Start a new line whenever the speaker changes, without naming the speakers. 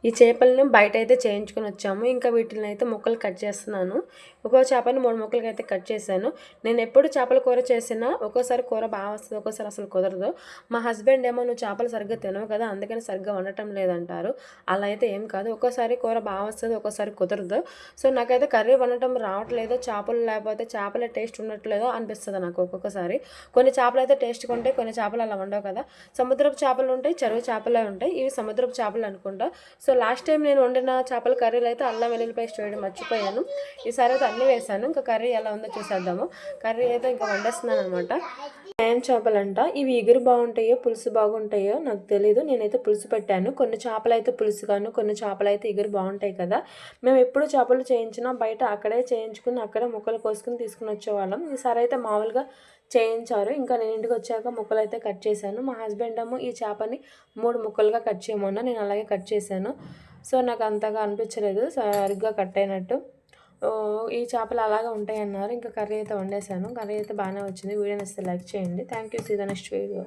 ఈ చేపలను బయట అయితే చేయించుకొని వచ్చాము. ఇంకా వీటిని అయితే ముక్కలు కట్ చేస్తున్నాను. ఒక్కో చేపని 3 ముక్కలకి అయితే కట్ చేశాను. నేను ఎప్పుడు చేపల కూర చేసినా ఒక్కోసారి కూర బాగా వస్తుంది, ఒక్కోసారి అసలు కుదరదు. మా హస్బెండ్ ఏమో నువ్వు చేపలు సరిగ్గా తినవు కదా, అందుకని సరిగ్గా వండటం లేదంటారు. అలా అయితే ఏం కాదు, ఒక్కోసారి కూర బాగా వస్తుంది, ఒక్కోసారి కుదరదు. సో నాకైతే కర్రీ వండటం రావట్లేదు, చేపలు లేకపోతే చేపల టేస్ట్ ఉండట్లేదో అనిపిస్తుంది నాకు ఒక్కొక్కసారి. కొన్ని చేపలు అయితే టేస్ట్గా ఉంటాయి, కొన్ని చేపలు అలా ఉండవు కదా. సముద్రపు చేపలు ఉంటాయి, చెరువు చేపలే ఉంటాయి. ఇవి సముద్రపు చేపలు అనుకుంటా. సో లాస్ట్ టైం నేను వండిన చేపల కర్రీలో అయితే అల్లం వెల్లుల్లి పేస్ట్ వేయడం మర్చిపోయాను. ఈసారి అయితే అన్నీ వేసాను. ఇంకా కర్రీ ఎలా ఉందో చూసేద్దాము. కర్రీ అయితే ఇంకా వండేస్తున్నాను అనమాట. ఏం చేపలంట, ఇవి ఎగురు బాగుంటాయో పులుసు బాగుంటాయో నాకు తెలీదు. నేనైతే పులుసు పెట్టాను. కొన్ని చేపలు అయితే పులుసు గాను, కొన్ని చేపలు అయితే ఎగురు బాగుంటాయి కదా. మేము ఎప్పుడు చేపలు చేయించినా బయట అక్కడే చేయించుకుని అక్కడే ముక్కలు కోసుకుని తీసుకుని వచ్చేవాళ్ళం. ఈసారి అయితే మామూలుగా చేయించారు. ఇంకా నేను ఇంటికి వచ్చాక ముక్కలు అయితే కట్ చేశాను. మా హస్బెండ్ ఏమో ఈ చేపని 3 ముక్కలుగా కట్ చేయమన్నా, నేను అలాగే కట్ చేశాను. సో నాకు అంతగా అనిపించలేదు సరిగ్గా కట్ అయినట్టు. ఈ చేపలు అలాగే ఉంటాయన్నారు. ఇంకా కర్రీ అయితే వండేసాను. కర్రీ అయితే బాగానే వచ్చింది. వీడియో నచ్చితే లైక్ చేయండి. Thank you. See the next video.